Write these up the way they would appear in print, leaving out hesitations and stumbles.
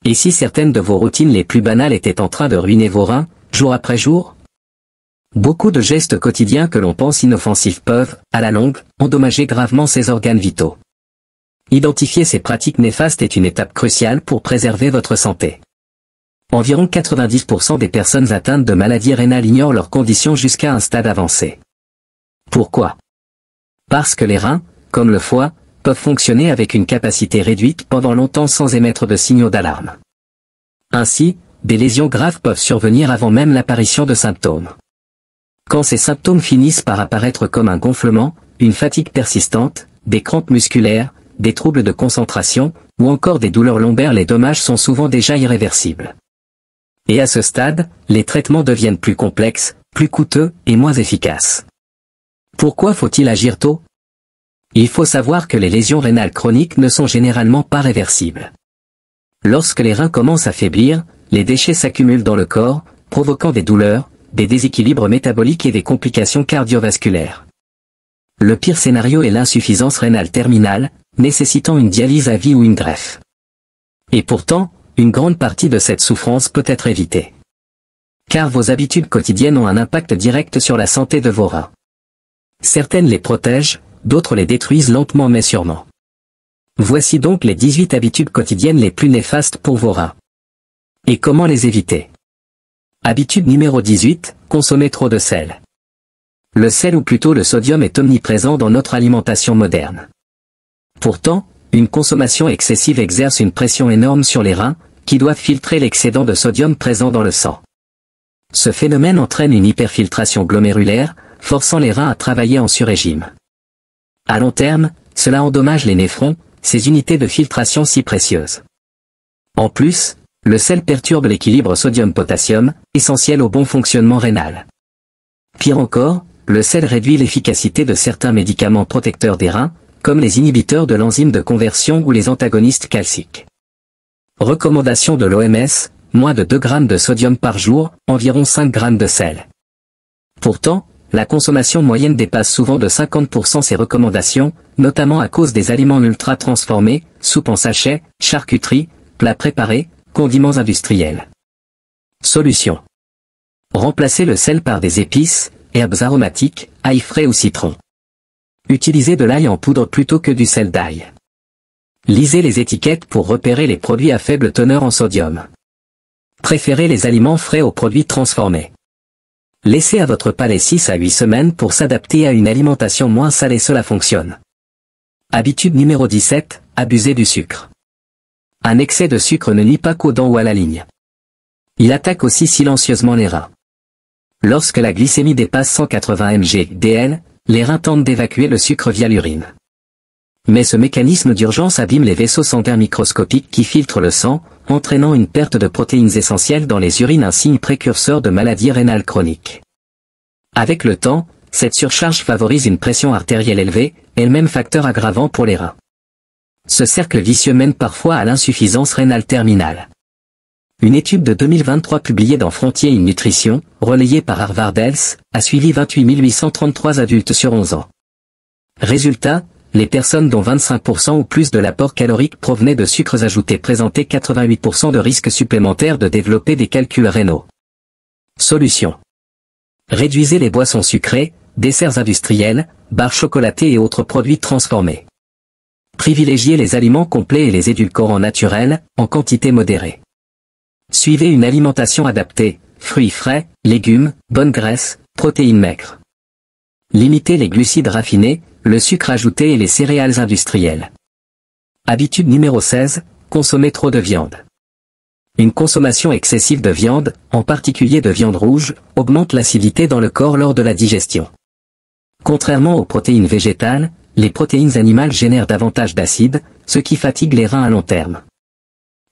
Et si certaines de vos routines les plus banales étaient en train de ruiner vos reins, jour après jour? Beaucoup de gestes quotidiens que l'on pense inoffensifs peuvent, à la longue, endommager gravement ces organes vitaux. Identifier ces pratiques néfastes est une étape cruciale pour préserver votre santé. Environ 90% des personnes atteintes de maladies rénales ignorent leurs conditions jusqu'à un stade avancé. Pourquoi? Parce que les reins, comme le foie, peuvent fonctionner avec une capacité réduite pendant longtemps sans émettre de signaux d'alarme. Ainsi, des lésions graves peuvent survenir avant même l'apparition de symptômes. Quand ces symptômes finissent par apparaître comme un gonflement, une fatigue persistante, des crampes musculaires, des troubles de concentration, ou encore des douleurs lombaires, les dommages sont souvent déjà irréversibles. Et à ce stade, les traitements deviennent plus complexes, plus coûteux et moins efficaces. Pourquoi faut-il agir tôt? Il faut savoir que les lésions rénales chroniques ne sont généralement pas réversibles. Lorsque les reins commencent à faiblir, les déchets s'accumulent dans le corps, provoquant des douleurs, des déséquilibres métaboliques et des complications cardiovasculaires. Le pire scénario est l'insuffisance rénale terminale, nécessitant une dialyse à vie ou une greffe. Et pourtant, une grande partie de cette souffrance peut être évitée. Car vos habitudes quotidiennes ont un impact direct sur la santé de vos reins. Certaines les protègent, d'autres les détruisent lentement mais sûrement. Voici donc les 18 habitudes quotidiennes les plus néfastes pour vos reins. Et comment les éviter? Habitude numéro 18, consommer trop de sel. Le sel ou plutôt le sodium est omniprésent dans notre alimentation moderne. Pourtant, une consommation excessive exerce une pression énorme sur les reins, qui doivent filtrer l'excédent de sodium présent dans le sang. Ce phénomène entraîne une hyperfiltration glomérulaire, forçant les reins à travailler en surrégime. À long terme, cela endommage les néphrons, ces unités de filtration si précieuses. En plus, le sel perturbe l'équilibre sodium-potassium, essentiel au bon fonctionnement rénal. Pire encore, le sel réduit l'efficacité de certains médicaments protecteurs des reins, comme les inhibiteurs de l'enzyme de conversion ou les antagonistes calciques. Recommandation de l'OMS, moins de 2 grammes de sodium par jour, environ 5 grammes de sel. Pourtant, la consommation moyenne dépasse souvent de 50% ces recommandations, notamment à cause des aliments ultra transformés, soupes en sachet, charcuterie, plats préparés, condiments industriels. Solution. Remplacez le sel par des épices, herbes aromatiques, ail frais ou citron. Utilisez de l'ail en poudre plutôt que du sel d'ail. Lisez les étiquettes pour repérer les produits à faible teneur en sodium. Préférez les aliments frais aux produits transformés. Laissez à votre palais 6 à 8 semaines pour s'adapter à une alimentation moins salée, cela fonctionne. Habitude numéro 17, abuser du sucre. Un excès de sucre ne nuit pas qu'aux dents ou à la ligne. Il attaque aussi silencieusement les reins. Lorsque la glycémie dépasse 180 mg/dl, les reins tentent d'évacuer le sucre via l'urine. Mais ce mécanisme d'urgence abîme les vaisseaux sanguins microscopiques qui filtrent le sang, entraînant une perte de protéines essentielles dans les urines, un signe précurseur de maladies rénales chroniques. Avec le temps, cette surcharge favorise une pression artérielle élevée, elle-même facteur aggravant pour les reins. Ce cercle vicieux mène parfois à l'insuffisance rénale terminale. Une étude de 2023 publiée dans Frontiers in Nutrition, relayée par Harvard Health, a suivi 28 833 adultes sur 11 ans. Résultat, les personnes dont 25% ou plus de l'apport calorique provenait de sucres ajoutés présentaient 88% de risque supplémentaire de développer des calculs rénaux. Solution. Réduisez les boissons sucrées, desserts industriels, barres chocolatées et autres produits transformés. Privilégiez les aliments complets et les édulcorants naturels, en quantité modérée. Suivez une alimentation adaptée, fruits frais, légumes, bonne graisse, protéines maigres. Limitez les glucides raffinés, le sucre ajouté et les céréales industrielles. Habitude numéro 16, consommer trop de viande. Une consommation excessive de viande, en particulier de viande rouge, augmente l'acidité dans le corps lors de la digestion. Contrairement aux protéines végétales, les protéines animales génèrent davantage d'acide, ce qui fatigue les reins à long terme.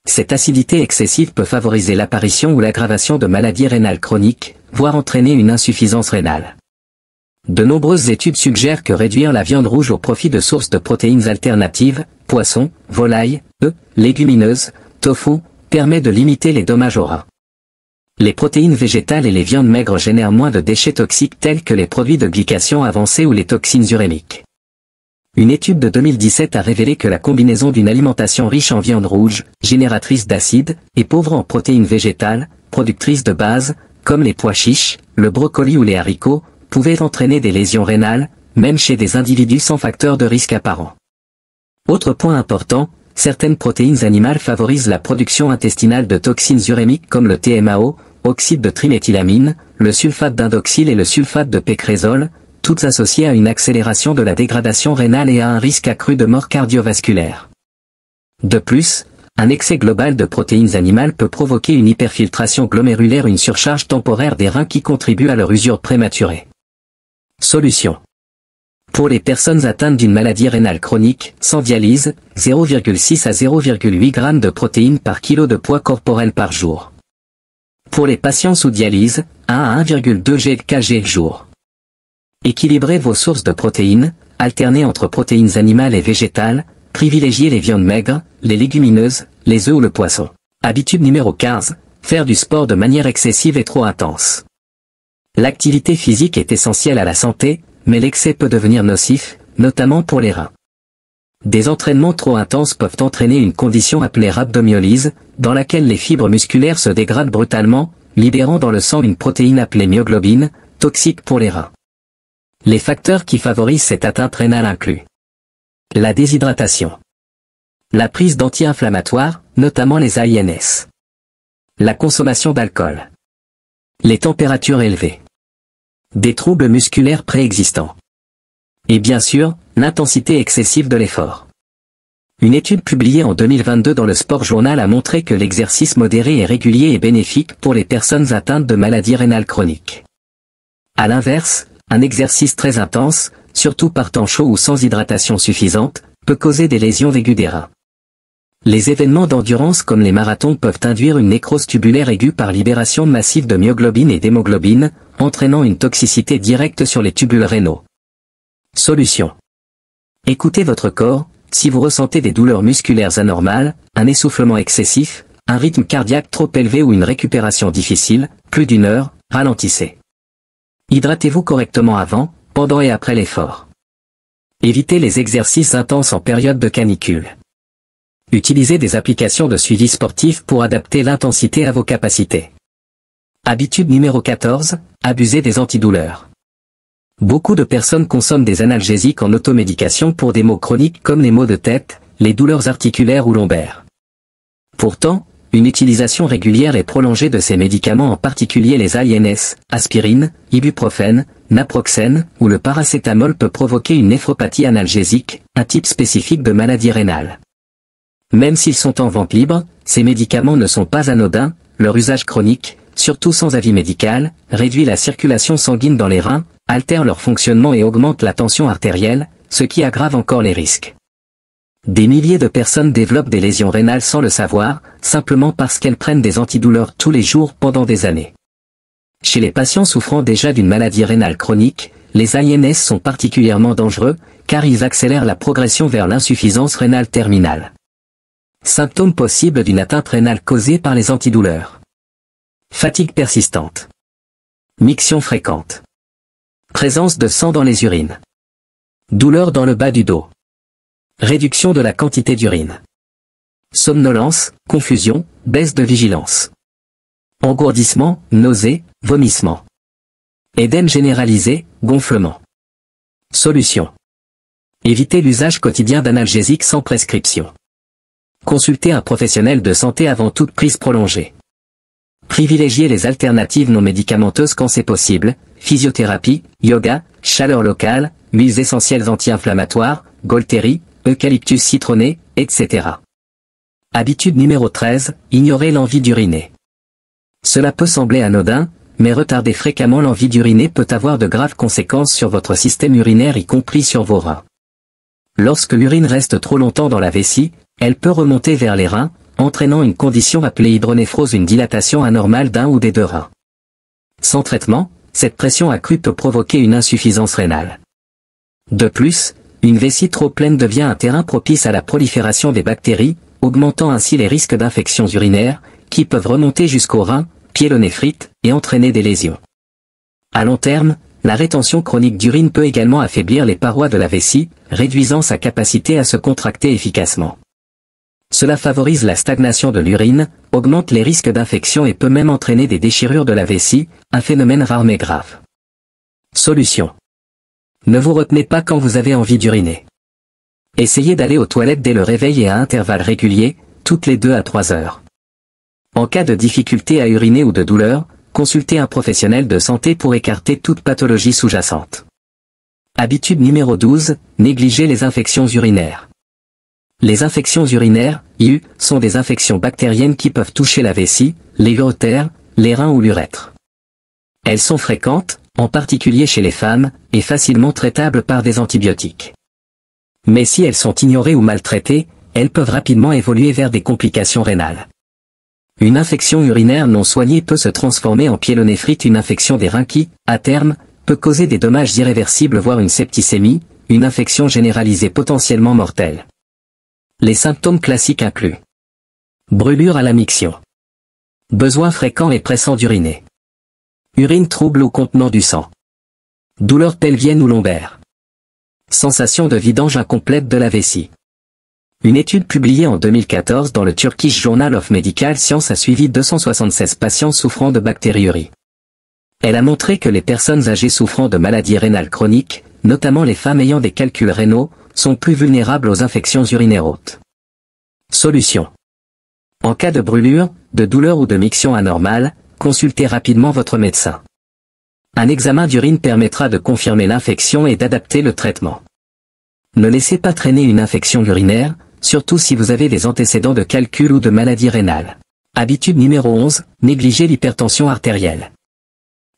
Cette acidité excessive peut favoriser l'apparition ou l'aggravation de maladies rénales chroniques, voire entraîner une insuffisance rénale. De nombreuses études suggèrent que réduire la viande rouge au profit de sources de protéines alternatives, poissons, volailles, œufs, légumineuses, tofu, permet de limiter les dommages aux reins. Les protéines végétales et les viandes maigres génèrent moins de déchets toxiques tels que les produits de glycation avancés ou les toxines urémiques. Une étude de 2017 a révélé que la combinaison d'une alimentation riche en viande rouge, génératrice d'acide, et pauvre en protéines végétales, productrices de base, comme les pois chiches, le brocoli ou les haricots, pouvait entraîner des lésions rénales, même chez des individus sans facteur de risque apparent. Autre point important, certaines protéines animales favorisent la production intestinale de toxines urémiques comme le TMAO, oxyde de triméthylamine, le sulfate d'indoxyle et le sulfate de pécrésol, toutes associées à une accélération de la dégradation rénale et à un risque accru de mort cardiovasculaire. De plus, un excès global de protéines animales peut provoquer une hyperfiltration glomérulaire, une surcharge temporaire des reins qui contribue à leur usure prématurée. Solution. Pour les personnes atteintes d'une maladie rénale chronique, sans dialyse, 0,6 à 0,8 g de protéines par kilo de poids corporel par jour. Pour les patients sous dialyse, 1 à 1,2 g kg jour. Équilibrez vos sources de protéines, alternez entre protéines animales et végétales, privilégiez les viandes maigres, les légumineuses, les œufs ou le poisson. Habitude numéro 15, faire du sport de manière excessive et trop intense. L'activité physique est essentielle à la santé, mais l'excès peut devenir nocif, notamment pour les reins. Des entraînements trop intenses peuvent entraîner une condition appelée rhabdomyolyse, dans laquelle les fibres musculaires se dégradent brutalement, libérant dans le sang une protéine appelée myoglobine, toxique pour les reins. Les facteurs qui favorisent cette atteinte rénale incluent la déshydratation, la prise d'anti-inflammatoires, notamment les AINS, la consommation d'alcool, les températures élevées, des troubles musculaires préexistants, et bien sûr, l'intensité excessive de l'effort. Une étude publiée en 2022 dans le Sport Journal a montré que l'exercice modéré et régulier est bénéfique pour les personnes atteintes de maladies rénales chroniques. À l'inverse, un exercice très intense, surtout par temps chaud ou sans hydratation suffisante, peut causer des lésions aiguës des reins. Les événements d'endurance comme les marathons peuvent induire une nécrose tubulaire aiguë par libération massive de myoglobine et d'hémoglobine, entraînant une toxicité directe sur les tubules rénaux. Solution. Écoutez votre corps, si vous ressentez des douleurs musculaires anormales, un essoufflement excessif, un rythme cardiaque trop élevé ou une récupération difficile, plus d'1 heure, ralentissez. Hydratez-vous correctement avant, pendant et après l'effort. Évitez les exercices intenses en période de canicule. Utilisez des applications de suivi sportif pour adapter l'intensité à vos capacités. Habitude numéro 14, abusez des antidouleurs. Beaucoup de personnes consomment des analgésiques en automédication pour des maux chroniques comme les maux de tête, les douleurs articulaires ou lombaires. Pourtant, une utilisation régulière et prolongée de ces médicaments, en particulier les AINS, aspirine, ibuprofène, naproxène ou le paracétamol, peut provoquer une néphropathie analgésique, un type spécifique de maladie rénale. Même s'ils sont en vente libre, ces médicaments ne sont pas anodins, leur usage chronique, surtout sans avis médical, réduit la circulation sanguine dans les reins, altère leur fonctionnement et augmente la tension artérielle, ce qui aggrave encore les risques. Des milliers de personnes développent des lésions rénales sans le savoir, simplement parce qu'elles prennent des antidouleurs tous les jours pendant des années. Chez les patients souffrant déjà d'une maladie rénale chronique, les AINS sont particulièrement dangereux, car ils accélèrent la progression vers l'insuffisance rénale terminale. Symptômes possibles d'une atteinte rénale causée par les antidouleurs. Fatigue persistante. Miction fréquente. Présence de sang dans les urines. Douleur dans le bas du dos. Réduction de la quantité d'urine. Somnolence, confusion, baisse de vigilance. Engourdissement, nausées, vomissements. Édème généralisé, gonflement. Solution. Évitez l'usage quotidien d'analgésiques sans prescription. Consultez un professionnel de santé avant toute prise prolongée. Privilégiez les alternatives non médicamenteuses quand c'est possible, physiothérapie, yoga, chaleur locale, huiles essentielles anti-inflammatoires, Golteri, eucalyptus citronné, etc. Habitude numéro 13, ignorer l'envie d'uriner. Cela peut sembler anodin, mais retarder fréquemment l'envie d'uriner peut avoir de graves conséquences sur votre système urinaire, y compris sur vos reins. Lorsque l'urine reste trop longtemps dans la vessie, elle peut remonter vers les reins, entraînant une condition appelée hydronéphrose, une dilatation anormale d'un ou des deux reins. Sans traitement, cette pression accrue peut provoquer une insuffisance rénale. De plus, une vessie trop pleine devient un terrain propice à la prolifération des bactéries, augmentant ainsi les risques d'infections urinaires, qui peuvent remonter jusqu'aux reins, pyélonéphrite, et entraîner des lésions. À long terme, La rétention chronique d'urine peut également affaiblir les parois de la vessie, réduisant sa capacité à se contracter efficacement. Cela favorise la stagnation de l'urine, augmente les risques d'infection et peut même entraîner des déchirures de la vessie, un phénomène rare mais grave. Solution. Ne vous retenez pas quand vous avez envie d'uriner. Essayez d'aller aux toilettes dès le réveil et à intervalles réguliers, toutes les 2 à 3 heures. En cas de difficulté à uriner ou de douleur, consultez un professionnel de santé pour écarter toute pathologie sous-jacente. Habitude numéro 12, négligez les infections urinaires. Les infections urinaires, IU, sont des infections bactériennes qui peuvent toucher la vessie, les uretères, les reins ou l'urètre. Elles sont fréquentes, en particulier chez les femmes, et facilement traitables par des antibiotiques. Mais si elles sont ignorées ou maltraitées, elles peuvent rapidement évoluer vers des complications rénales. Une infection urinaire non soignée peut se transformer en pyélonéphrite, une infection des reins qui, à terme, peut causer des dommages irréversibles voire une septicémie, une infection généralisée potentiellement mortelle. Les symptômes classiques incluent brûlure à la miction, besoin fréquent et pressant d'uriner, urine trouble ou contenant du sang, douleur pelvienne ou lombaire, sensation de vidange incomplète de la vessie. Une étude publiée en 2014 dans le Turkish Journal of Medical Science a suivi 276 patients souffrant de bactériurie. Elle a montré que les personnes âgées souffrant de maladies rénales chroniques, notamment les femmes ayant des calculs rénaux, sont plus vulnérables aux infections urinaires hautes. Solution. En cas de brûlure, de douleur ou de miction anormale, consultez rapidement votre médecin. Un examen d'urine permettra de confirmer l'infection et d'adapter le traitement. Ne laissez pas traîner une infection urinaire, surtout si vous avez des antécédents de calcul ou de maladie rénale. Habitude numéro 11, négligez l'hypertension artérielle.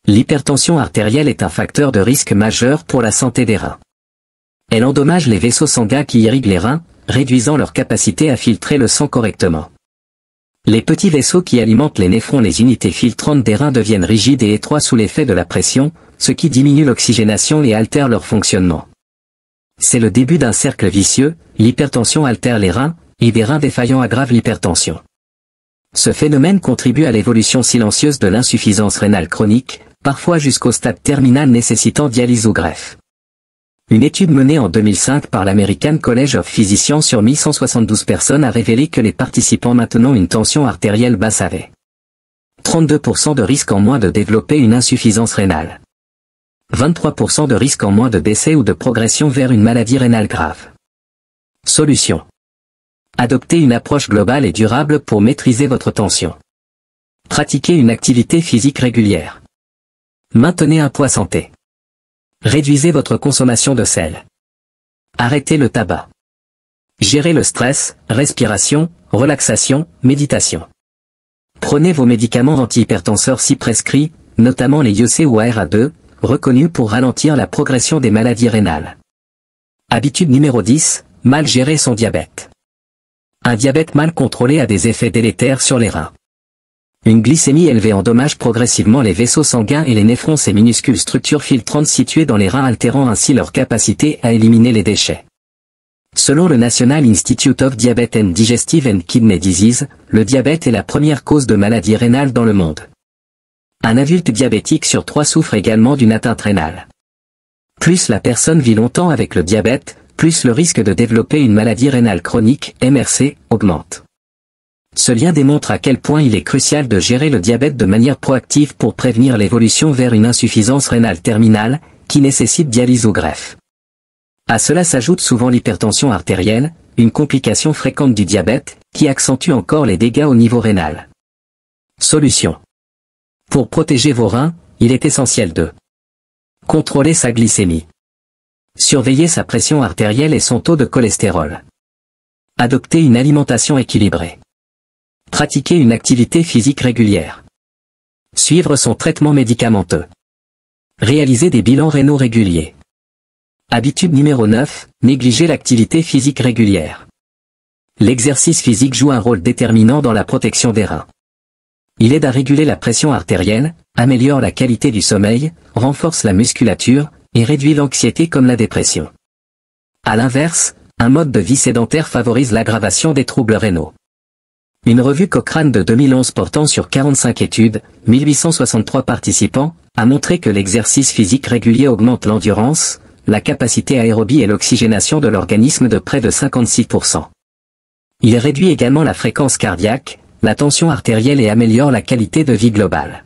L'hypertension artérielle est un facteur de risque majeur pour la santé des reins. Elle endommage les vaisseaux sanguins qui irriguent les reins, réduisant leur capacité à filtrer le sang correctement. Les petits vaisseaux qui alimentent les néphrons, les unités filtrantes des reins, deviennent rigides et étroits sous l'effet de la pression, ce qui diminue l'oxygénation et altère leur fonctionnement. C'est le début d'un cercle vicieux, l'hypertension altère les reins, et des reins défaillants aggravent l'hypertension. Ce phénomène contribue à l'évolution silencieuse de l'insuffisance rénale chronique, parfois jusqu'au stade terminal nécessitant dialyse ou greffe. Une étude menée en 2005 par l'American College of Physicians sur 1172 personnes a révélé que les participants maintenant une tension artérielle basse avaient 32% de risque en moins de développer une insuffisance rénale. 23% de risque en moins de décès ou de progression vers une maladie rénale grave. Solution. Adoptez une approche globale et durable pour maîtriser votre tension. Pratiquez une activité physique régulière. Maintenez un poids santé. Réduisez votre consommation de sel. Arrêtez le tabac. Gérez le stress, respiration, relaxation, méditation. Prenez vos médicaments antihypertenseurs si prescrits, notamment les IEC ou ARA2, reconnus pour ralentir la progression des maladies rénales. Habitude numéro 10, mal gérer son diabète. Un diabète mal contrôlé a des effets délétères sur les reins. Une glycémie élevée endommage progressivement les vaisseaux sanguins et les néphrons, ces minuscules structures filtrantes situées dans les reins, altérant ainsi leur capacité à éliminer les déchets. Selon le National Institute of Diabetes and Digestive and Kidney Disease, le diabète est la première cause de maladie rénale dans le monde. Un adulte diabétique sur 3 souffre également d'une atteinte rénale. Plus la personne vit longtemps avec le diabète, plus le risque de développer une maladie rénale chronique, MRC, augmente. Ce lien démontre à quel point il est crucial de gérer le diabète de manière proactive pour prévenir l'évolution vers une insuffisance rénale terminale, qui nécessite dialyse ou greffe. À cela s'ajoute souvent l'hypertension artérielle, une complication fréquente du diabète, qui accentue encore les dégâts au niveau rénal. Solution. Pour protéger vos reins, il est essentiel de contrôler sa glycémie. Surveiller sa pression artérielle et son taux de cholestérol. Adopter une alimentation équilibrée. Pratiquer une activité physique régulière. Suivre son traitement médicamenteux. Réaliser des bilans rénaux réguliers. Habitude numéro 9, négliger l'activité physique régulière. L'exercice physique joue un rôle déterminant dans la protection des reins. Il aide à réguler la pression artérielle, améliore la qualité du sommeil, renforce la musculature, et réduit l'anxiété comme la dépression. À l'inverse, un mode de vie sédentaire favorise l'aggravation des troubles rénaux. Une revue Cochrane de 2011 portant sur 45 études, 1863 participants, a montré que l'exercice physique régulier augmente l'endurance, la capacité aérobie et l'oxygénation de l'organisme de près de 56%. Il réduit également la fréquence cardiaque, la tension artérielle et améliore la qualité de vie globale.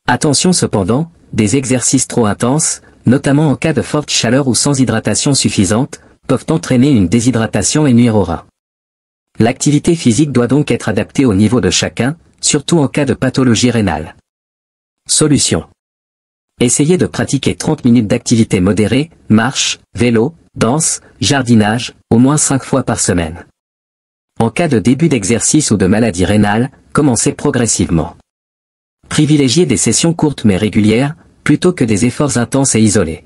Attention cependant, des exercices trop intenses, notamment en cas de forte chaleur ou sans hydratation suffisante, peuvent entraîner une déshydratation et nuire aux reins. L'activité physique doit donc être adaptée au niveau de chacun, surtout en cas de pathologie rénale. Solution. Essayez de pratiquer 30 minutes d'activité modérée, marche, vélo, danse, jardinage, au moins 5 fois par semaine. En cas de début d'exercice ou de maladie rénale, commencez progressivement. Privilégiez des sessions courtes mais régulières, plutôt que des efforts intenses et isolés.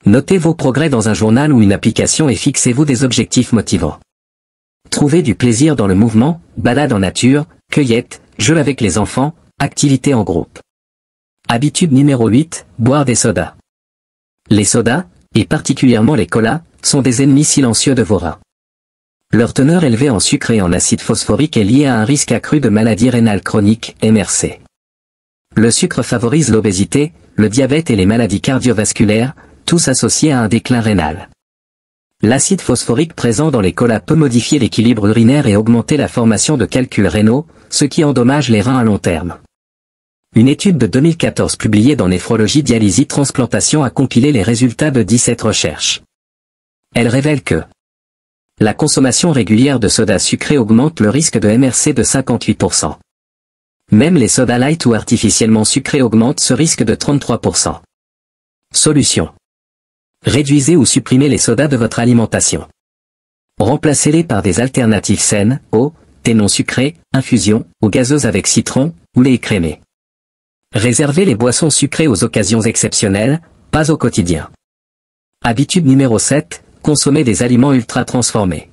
Notez vos progrès dans un journal ou une application et fixez-vous des objectifs motivants. Trouvez du plaisir dans le mouvement, balade en nature, cueillette, jeux avec les enfants, activités en groupe. Habitude numéro 8, boire des sodas. Les sodas, et particulièrement les colas, sont des ennemis silencieux de vos reins. Leur teneur élevée en sucre et en acide phosphorique est liée à un risque accru de maladie rénale chronique, MRC. Le sucre favorise l'obésité, le diabète et les maladies cardiovasculaires, tous associés à un déclin rénal. L'acide phosphorique présent dans les colas peut modifier l'équilibre urinaire et augmenter la formation de calculs rénaux, ce qui endommage les reins à long terme. Une étude de 2014 publiée dans Néphrologie Dialysie Transplantation a compilé les résultats de 17 recherches. Elle révèle que la consommation régulière de sodas sucrés augmente le risque de MRC de 58%. Même les sodas light ou artificiellement sucrés augmentent ce risque de 33%. Solution. Réduisez ou supprimez les sodas de votre alimentation. Remplacez-les par des alternatives saines, eau, thé non sucré, infusion, ou gazeuse avec citron, ou lait écrémé. Réservez les boissons sucrées aux occasions exceptionnelles, pas au quotidien. Habitude numéro 7, consommer des aliments ultra transformés.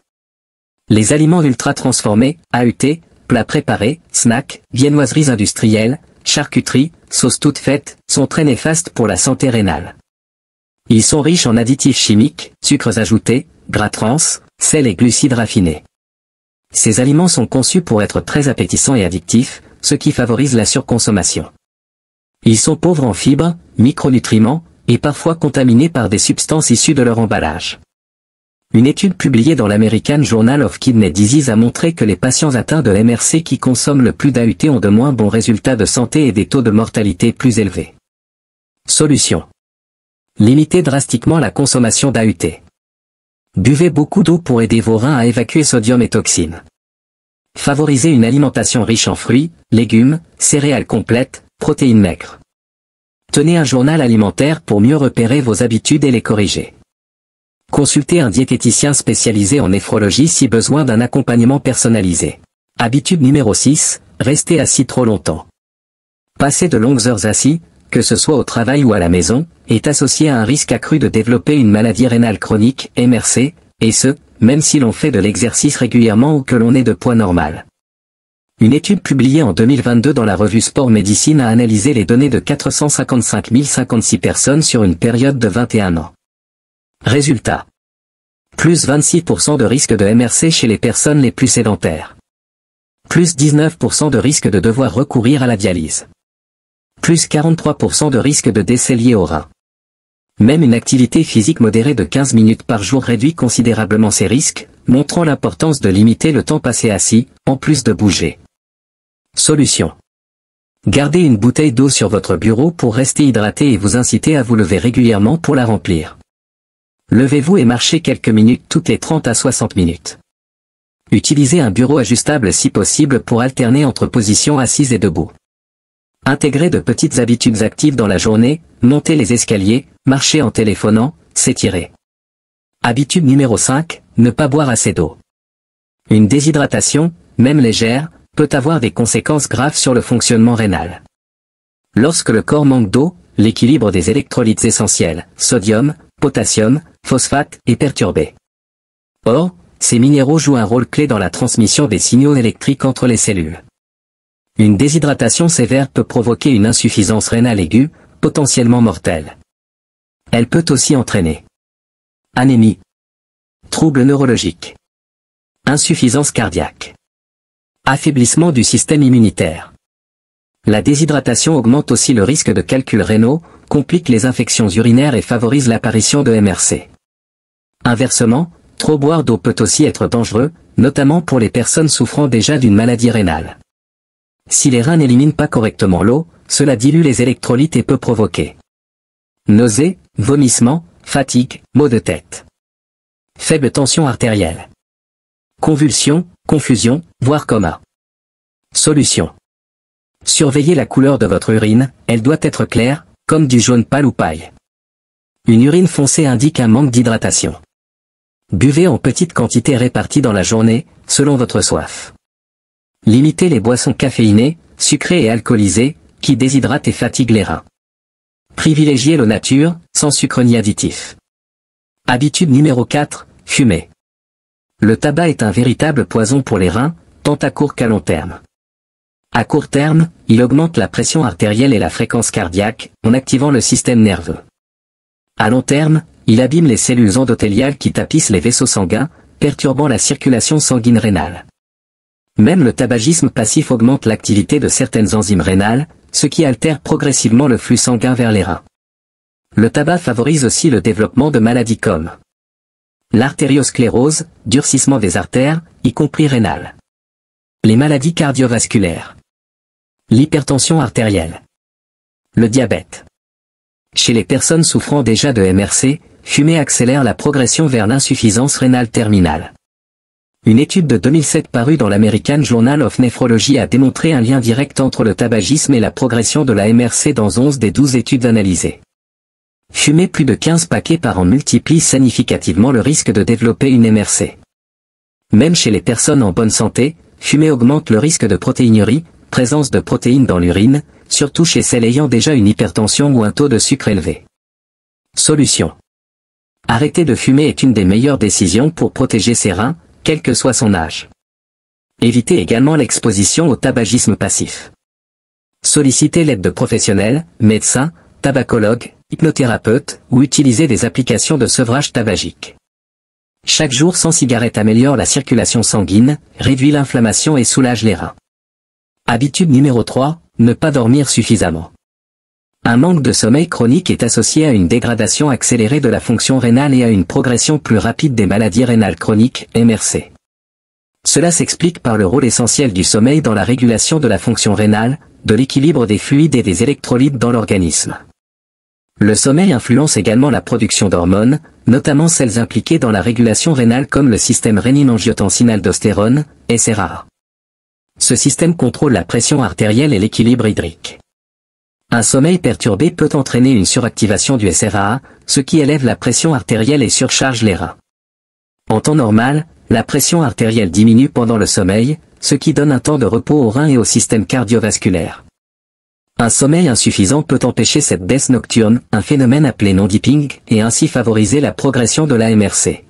Les aliments ultra transformés, AUT, plats préparés, snacks, viennoiseries industrielles, charcuteries, sauces toutes faites, sont très néfastes pour la santé rénale. Ils sont riches en additifs chimiques, sucres ajoutés, gras trans, sel et glucides raffinés. Ces aliments sont conçus pour être très appétissants et addictifs, ce qui favorise la surconsommation. Ils sont pauvres en fibres, micronutriments, et parfois contaminés par des substances issues de leur emballage. Une étude publiée dans l'American Journal of Kidney Disease a montré que les patients atteints de MRC qui consomment le plus d'AUT ont de moins bons résultats de santé et des taux de mortalité plus élevés. Solution. Limitez drastiquement la consommation d'AUT. Buvez beaucoup d'eau pour aider vos reins à évacuer sodium et toxines. Favorisez une alimentation riche en fruits, légumes, céréales complètes, protéines maigres. Tenez un journal alimentaire pour mieux repérer vos habitudes et les corriger. Consultez un diététicien spécialisé en néphrologie si besoin d'un accompagnement personnalisé. Habitude numéro 6, restez assis trop longtemps. Passer de longues heures assis, que ce soit au travail ou à la maison, est associé à un risque accru de développer une maladie rénale chronique, MRC, et ce, même si l'on fait de l'exercice régulièrement ou que l'on est de poids normal. Une étude publiée en 2022 dans la revue Sport Medicine a analysé les données de 455 056 personnes sur une période de 21 ans. Résultat. Plus 26% de risque de MRC chez les personnes les plus sédentaires. Plus 19% de risque de devoir recourir à la dialyse. Plus 43% de risque de décès lié au rein. Même une activité physique modérée de 15 minutes par jour réduit considérablement ces risques, montrant l'importance de limiter le temps passé assis, en plus de bouger. Solution. Gardez une bouteille d'eau sur votre bureau pour rester hydraté et vous inciter à vous lever régulièrement pour la remplir. Levez-vous et marchez quelques minutes toutes les 30 à 60 minutes. Utilisez un bureau ajustable si possible pour alterner entre positions assises et debout. Intégrez de petites habitudes actives dans la journée, montez les escaliers, marcher en téléphonant, s'étirer. Habitude numéro 5, ne pas boire assez d'eau. Une déshydratation, même légère, peut avoir des conséquences graves sur le fonctionnement rénal. Lorsque le corps manque d'eau, l'équilibre des électrolytes essentiels, sodium, potassium, phosphate, est perturbé. Or, ces minéraux jouent un rôle clé dans la transmission des signaux électriques entre les cellules. Une déshydratation sévère peut provoquer une insuffisance rénale aiguë, potentiellement mortelle. Elle peut aussi entraîner anémie, troubles neurologiques, insuffisance cardiaque, affaiblissement du système immunitaire, La déshydratation augmente aussi le risque de calculs rénaux, complique les infections urinaires et favorise l'apparition de MRC. Inversement, trop boire d'eau peut aussi être dangereux, notamment pour les personnes souffrant déjà d'une maladie rénale. Si les reins n'éliminent pas correctement l'eau, cela dilue les électrolytes et peut provoquer nausées, vomissements, fatigue, maux de tête. Faible tension artérielle. Convulsions, confusion, voire coma. Solution. Surveillez la couleur de votre urine, elle doit être claire, comme du jaune pâle ou paille. Une urine foncée indique un manque d'hydratation. Buvez en petites quantités réparties dans la journée, selon votre soif. Limitez les boissons caféinées, sucrées et alcoolisées, qui déshydratent et fatiguent les reins. Privilégiez l'eau nature, sans sucre ni additif. Habitude numéro 4, fumer. Le tabac est un véritable poison pour les reins, tant à court qu'à long terme. À court terme, il augmente la pression artérielle et la fréquence cardiaque, en activant le système nerveux. À long terme, il abîme les cellules endothéliales qui tapissent les vaisseaux sanguins, perturbant la circulation sanguine rénale. Même le tabagisme passif augmente l'activité de certaines enzymes rénales, ce qui altère progressivement le flux sanguin vers les reins. Le tabac favorise aussi le développement de maladies comme l'artériosclérose, durcissement des artères, y compris rénales. Les maladies cardiovasculaires. L'hypertension artérielle. Le diabète. Chez les personnes souffrant déjà de MRC, fumer accélère la progression vers l'insuffisance rénale terminale. Une étude de 2007 parue dans l'American Journal of Nephrology a démontré un lien direct entre le tabagisme et la progression de la MRC dans 11 des 12 études analysées. Fumer plus de 15 paquets par an multiplie significativement le risque de développer une MRC. Même chez les personnes en bonne santé, fumer augmente le risque de protéinurie, présence de protéines dans l'urine, surtout chez celles ayant déjà une hypertension ou un taux de sucre élevé. Solution. Arrêter de fumer est une des meilleures décisions pour protéger ses reins, quel que soit son âge. Évitez également l'exposition au tabagisme passif. Sollicitez l'aide de professionnels, médecins, tabacologues, hypnothérapeutes, ou utilisez des applications de sevrage tabagique. Chaque jour sans cigarette améliore la circulation sanguine, réduit l'inflammation et soulage les reins. Habitude numéro 3, ne pas dormir suffisamment. Un manque de sommeil chronique est associé à une dégradation accélérée de la fonction rénale et à une progression plus rapide des maladies rénales chroniques, MRC. Cela s'explique par le rôle essentiel du sommeil dans la régulation de la fonction rénale, de l'équilibre des fluides et des électrolytes dans l'organisme. Le sommeil influence également la production d'hormones, notamment celles impliquées dans la régulation rénale comme le système rénine-angiotensin-aldostérone, SRA. Ce système contrôle la pression artérielle et l'équilibre hydrique. Un sommeil perturbé peut entraîner une suractivation du SRA, ce qui élève la pression artérielle et surcharge les reins. En temps normal, la pression artérielle diminue pendant le sommeil, ce qui donne un temps de repos aux reins et au système cardiovasculaire. Un sommeil insuffisant peut empêcher cette baisse nocturne, un phénomène appelé non-dipping, et ainsi favoriser la progression de la MRC.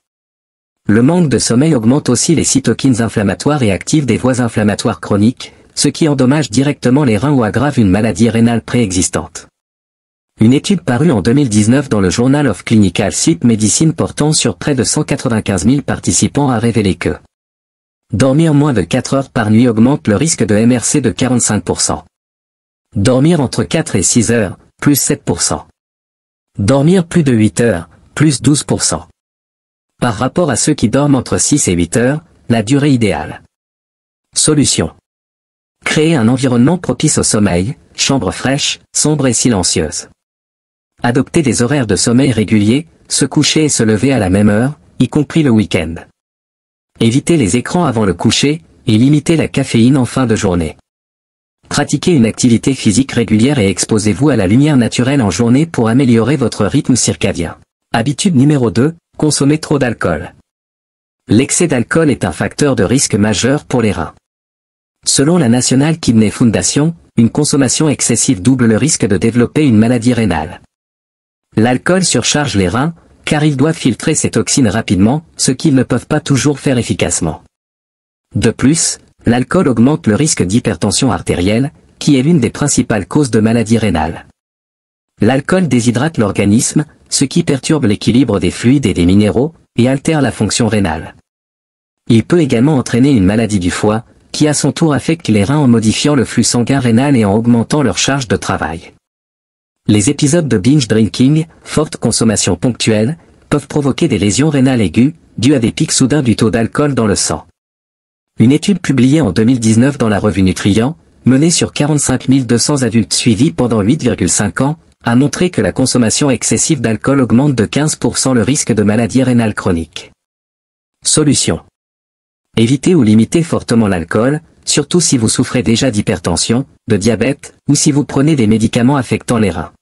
Le manque de sommeil augmente aussi les cytokines inflammatoires et active des voies inflammatoires chroniques, ce qui endommage directement les reins ou aggrave une maladie rénale préexistante. Une étude parue en 2019 dans le Journal of Clinical Sleep Medicine portant sur près de 195 000 participants a révélé que dormir moins de 4 heures par nuit augmente le risque de MRC de 45%. Dormir entre 4 et 6 heures, plus 7%. Dormir plus de 8 heures, plus 12%. Par rapport à ceux qui dorment entre 6 et 8 heures, la durée idéale. Solution. Créer un environnement propice au sommeil, chambre fraîche, sombre et silencieuse. Adopter des horaires de sommeil réguliers, se coucher et se lever à la même heure, y compris le week-end. Éviter les écrans avant le coucher, et limiter la caféine en fin de journée. Pratiquez une activité physique régulière et exposez-vous à la lumière naturelle en journée pour améliorer votre rythme circadien. Habitude numéro 2, consommer trop d'alcool. L'excès d'alcool est un facteur de risque majeur pour les reins. Selon la National Kidney Foundation, une consommation excessive double le risque de développer une maladie rénale. L'alcool surcharge les reins, car ils doivent filtrer ces toxines rapidement, ce qu'ils ne peuvent pas toujours faire efficacement. De plus, l'alcool augmente le risque d'hypertension artérielle, qui est l'une des principales causes de maladies rénales. L'alcool déshydrate l'organisme, ce qui perturbe l'équilibre des fluides et des minéraux, et altère la fonction rénale. Il peut également entraîner une maladie du foie, qui à son tour affecte les reins en modifiant le flux sanguin rénal et en augmentant leur charge de travail. Les épisodes de binge drinking, forte consommation ponctuelle, peuvent provoquer des lésions rénales aiguës, dues à des pics soudains du taux d'alcool dans le sang. Une étude publiée en 2019 dans la revue Nutrient, menée sur 45 200 adultes suivis pendant 8,5 ans, a montré que la consommation excessive d'alcool augmente de 15% le risque de maladie rénale chronique. Solution. Évitez ou limitez fortement l'alcool, surtout si vous souffrez déjà d'hypertension, de diabète, ou si vous prenez des médicaments affectant les reins.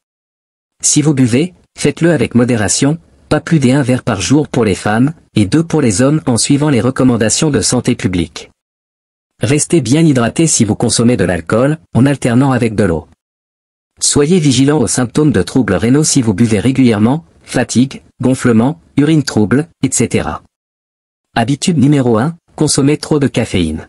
Si vous buvez, faites-le avec modération, pas plus d'1 verre par jour pour les femmes, et 2 pour les hommes en suivant les recommandations de santé publique. Restez bien hydraté si vous consommez de l'alcool, en alternant avec de l'eau. Soyez vigilant aux symptômes de troubles rénaux si vous buvez régulièrement, fatigue, gonflement, urine trouble, etc. Habitude numéro 1, consommer trop de caféine.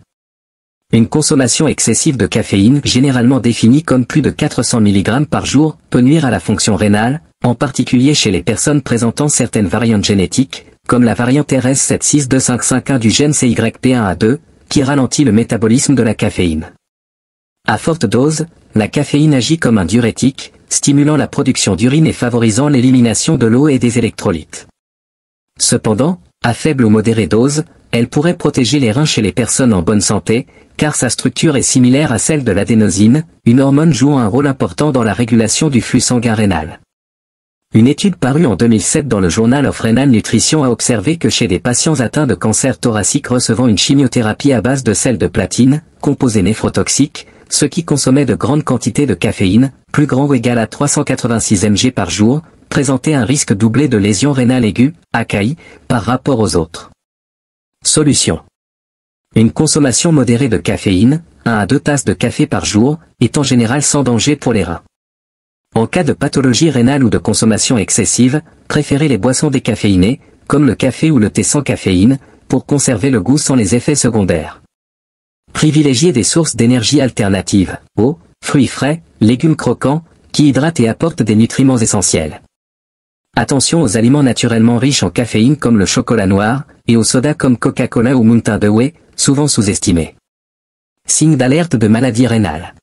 Une consommation excessive de caféine, généralement définie comme plus de 400 mg par jour, peut nuire à la fonction rénale, en particulier chez les personnes présentant certaines variantes génétiques, comme la variante RS76251 du gène CYP1A2, qui ralentit le métabolisme de la caféine. À forte dose, la caféine agit comme un diurétique, stimulant la production d'urine et favorisant l'élimination de l'eau et des électrolytes. Cependant, à faible ou modérée dose, elle pourrait protéger les reins chez les personnes en bonne santé, car sa structure est similaire à celle de l'adénosine, une hormone jouant un rôle important dans la régulation du flux sanguin rénal. Une étude parue en 2007 dans le Journal of Renal Nutrition a observé que chez des patients atteints de cancer thoracique recevant une chimiothérapie à base de sel de platine, composé néphrotoxique, ceux qui consommaient de grandes quantités de caféine, plus grand ou égal à 386 mg par jour, présentaient un risque doublé de lésion rénale aiguë, AKI, par rapport aux autres. Solution. Une consommation modérée de caféine, 1 à 2 tasses de café par jour, est en général sans danger pour les reins. En cas de pathologie rénale ou de consommation excessive, préférez les boissons décaféinées, comme le café ou le thé sans caféine, pour conserver le goût sans les effets secondaires. Privilégiez des sources d'énergie alternatives, eau, fruits frais, légumes croquants, qui hydratent et apportent des nutriments essentiels. Attention aux aliments naturellement riches en caféine comme le chocolat noir, et aux sodas comme Coca-Cola ou Mountain Dew, souvent sous-estimés. Signe d'alerte de maladie rénale.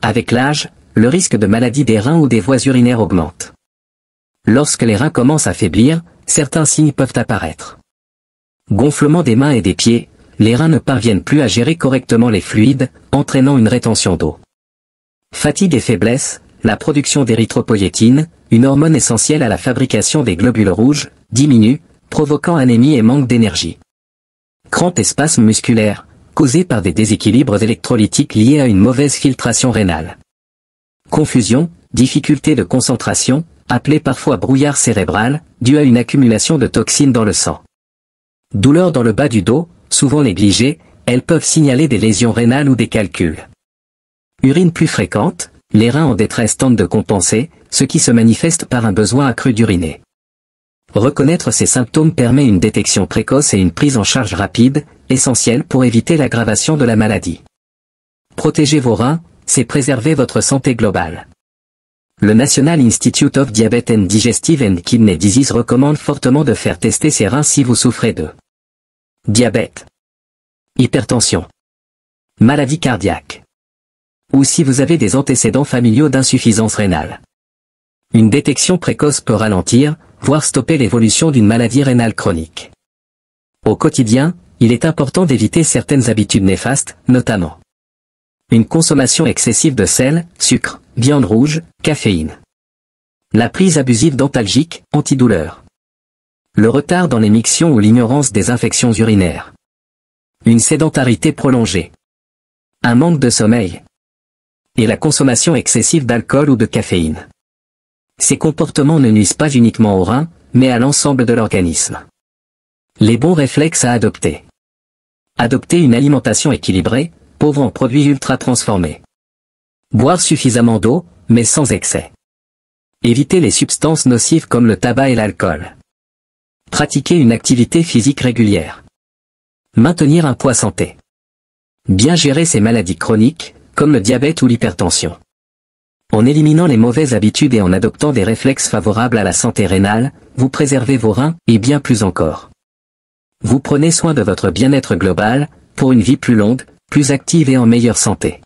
Avec l'âge, le risque de maladie des reins ou des voies urinaires augmente. Lorsque les reins commencent à faiblir, certains signes peuvent apparaître. Gonflement des mains et des pieds, les reins ne parviennent plus à gérer correctement les fluides, entraînant une rétention d'eau. Fatigue et faiblesse, la production d'érythropoïétine, une hormone essentielle à la fabrication des globules rouges, diminue, provoquant anémie et manque d'énergie. Crampes et spasmes musculaires, causés par des déséquilibres électrolytiques liés à une mauvaise filtration rénale. Confusion, difficulté de concentration, appelée parfois brouillard cérébral, due à une accumulation de toxines dans le sang. Douleurs dans le bas du dos, souvent négligées, elles peuvent signaler des lésions rénales ou des calculs. Urine plus fréquente, les reins en détresse tentent de compenser, ce qui se manifeste par un besoin accru d'uriner. Reconnaître ces symptômes permet une détection précoce et une prise en charge rapide, essentielle pour éviter l'aggravation de la maladie. Protéger vos reins, c'est préserver votre santé globale. Le National Institute of Diabetes and Digestive and Kidney Disease recommande fortement de faire tester ses reins si vous souffrez de diabète, hypertension, maladie cardiaque, ou si vous avez des antécédents familiaux d'insuffisance rénale. Une détection précoce peut ralentir, voire stopper l'évolution d'une maladie rénale chronique. Au quotidien, il est important d'éviter certaines habitudes néfastes, notamment une consommation excessive de sel, sucre, viande rouge, caféine. La prise abusive d'antalgiques, antidouleurs. Le retard dans l'émission ou l'ignorance des infections urinaires. Une sédentarité prolongée. Un manque de sommeil. Et la consommation excessive d'alcool ou de caféine. Ces comportements ne nuisent pas uniquement aux reins, mais à l'ensemble de l'organisme. Les bons réflexes à adopter. Adopter une alimentation équilibrée, pauvre en produits ultra transformés. Boire suffisamment d'eau, mais sans excès. Éviter les substances nocives comme le tabac et l'alcool. Pratiquer une activité physique régulière. Maintenir un poids santé. Bien gérer ses maladies chroniques, comme le diabète ou l'hypertension. En éliminant les mauvaises habitudes et en adoptant des réflexes favorables à la santé rénale, vous préservez vos reins, et bien plus encore. Vous prenez soin de votre bien-être global, pour une vie plus longue, plus plus active et en meilleure santé.